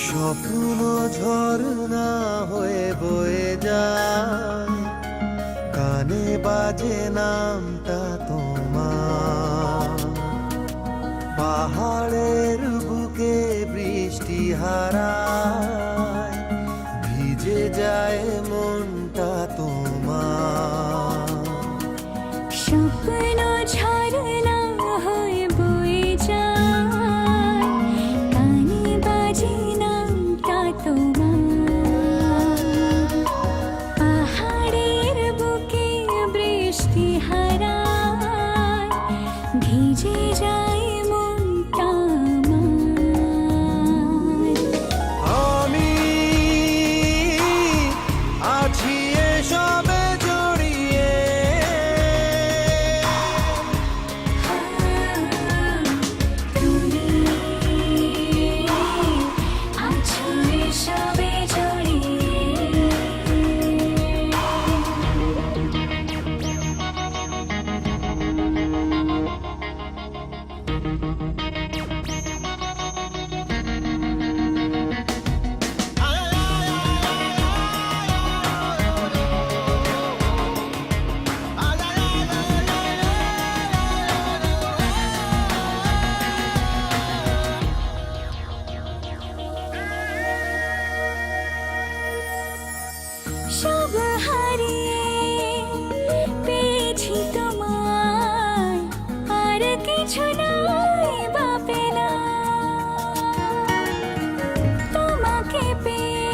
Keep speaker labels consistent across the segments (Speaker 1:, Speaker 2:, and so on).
Speaker 1: স্বপ্ন ঝরনা হয়ে বয়ে যায়, কানে বাজে নামটা তোমার। পাহাড়ের বুকে বৃষ্টি হারায়, ভিজে যায় মনটা তোমার।
Speaker 2: স্বপ্ন ঝরনা হয়ে বয়ে যায়, কানে বাজে নামটা তোমার। পাহাড়ের বুকে বৃষ্টি হারায়, ভিজে যায় মনটা আমার।
Speaker 1: আমি আছি এসবে জড়িয়ে,
Speaker 2: তুমি আছো এসবে জড়িয়ে। সব হারিয়ে পেয়েছি তোমায়, আর কিছু নাই বা পেলাম। তোমাকে পেয়ে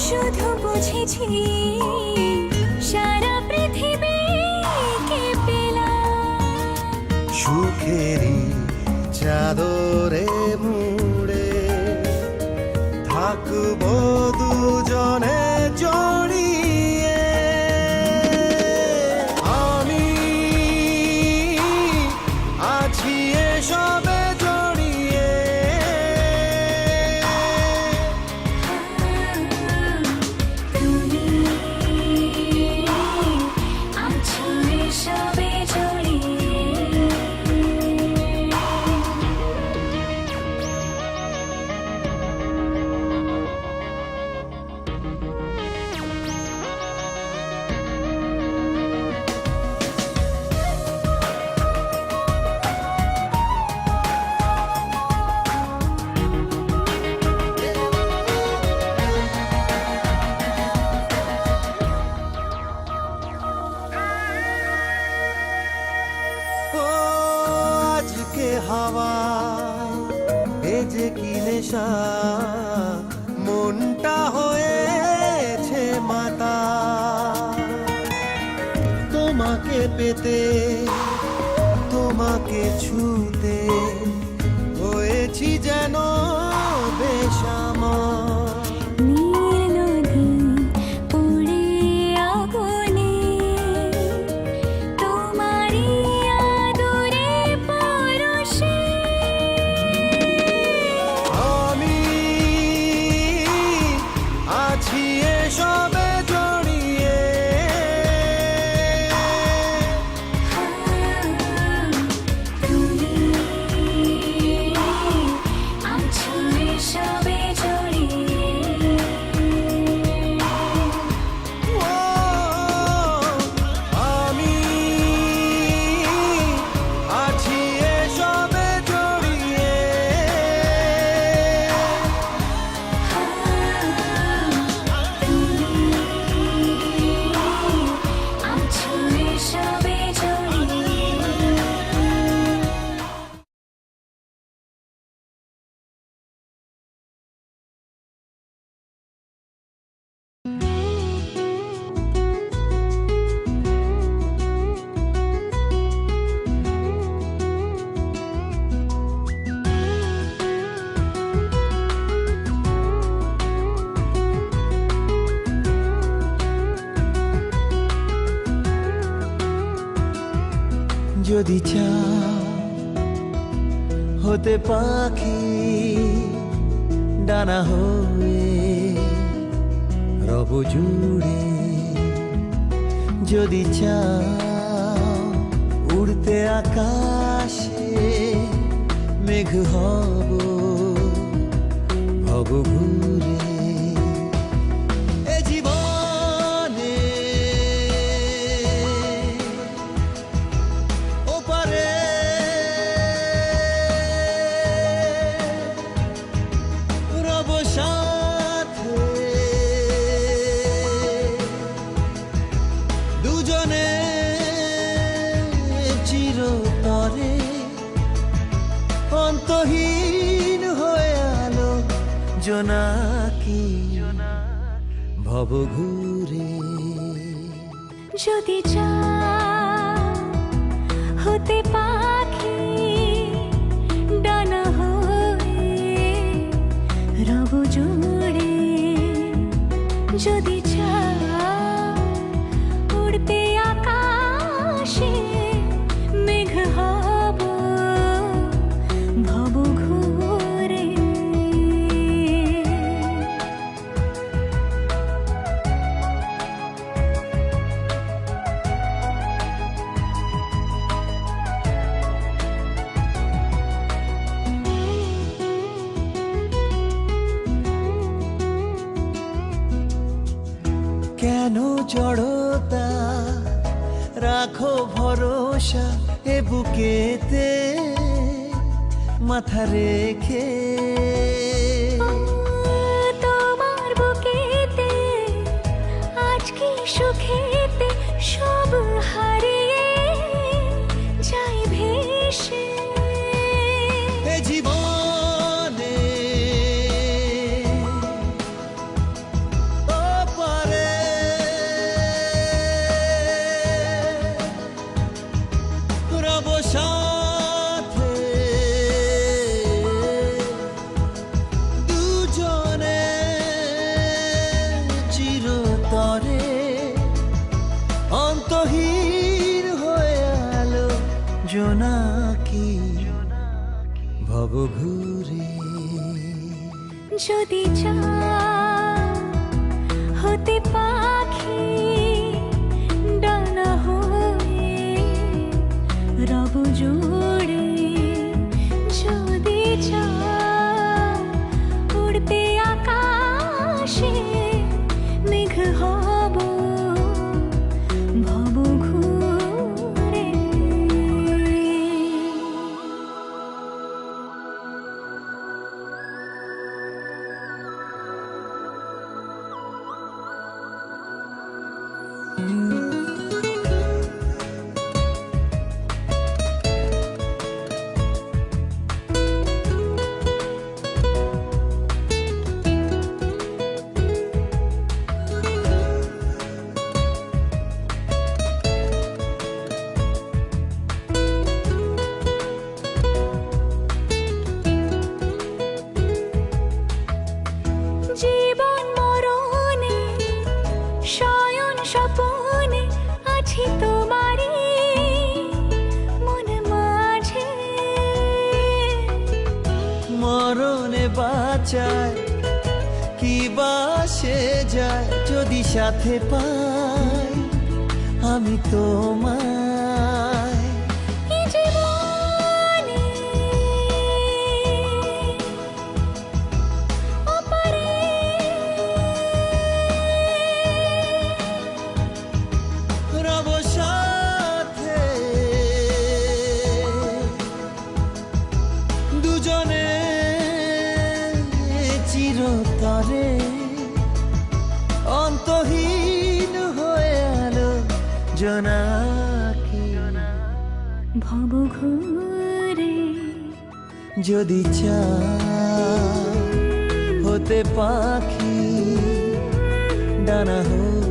Speaker 2: শুধু বুঝেছি সারা পৃথিবীকে পেলাম।
Speaker 1: সুখেরই চাদরে মুড়ে থাকবো দুজনে জড়িয়ে। আমি আছি এসবে জড়িয়ে,
Speaker 2: তুমি আছো এসবে জড়িয়ে।
Speaker 1: ও আজকে হাওয়ায় এ যে কি নেশা, মনটা হয়েছে মাতা। তোমাকে পেতে, তোমাকে ছুতে হয়েছি যেন বেসামাল।
Speaker 2: নীল নদী পড়ে আগুনে, তোমারই আদরে পরশে।
Speaker 1: আমি আছি এসবে জড়িয়ে, যদি চাও হতে পাখি ডানা হয়ে রব জুড়ে, যদি চাও উড়তে আকাশে মেঘ হব হব ঘুরে। এ জীবনে ওপারে রব সাথে, দুজনে চিরতরে অন্তহীন হয়ে আলো জোনাকি ভব ঘুরে।
Speaker 2: যদি চাও হতে পাখি ডানা হয়ে রব জুড়ে, যদি চাও উড়তে আকাশে মেঘ হব ভব ঘুরে।
Speaker 1: কেন জড়তা রাখো ভরসা এ বুকেতে মাথা রেখে।
Speaker 2: তোমার বুকেতে আজ কি সুখেতে সব হারিয়ে যাই ভেসে।
Speaker 1: এ জীবনে ওপারে রব সাথে, দুজনে চিরতরে অন্তহীন হয়ে আলো জোনাকি ভব ঘুরে।
Speaker 2: যদি চাও হতে পাখি ডানা হয়ে রব জুড়ে, যদি চাও উড়তে আকাশে মেঘ হব ভব ঘুরে। জীবন মরণে শয়ন স্বপনে আছি তোমারই মন মাঝে।
Speaker 1: মরণে বাঁচায় কি বাসে যায় যদি সাথে পাই আমি তোমায়।
Speaker 2: এ জীবনে ওপারে
Speaker 1: রব সাথে, দুজনে চিরতরে অন্তহীন হয়ে আলো জোনাকি
Speaker 2: ভব ঘুরে।
Speaker 1: যদি চাও হতে পাখি ডানা হয়ে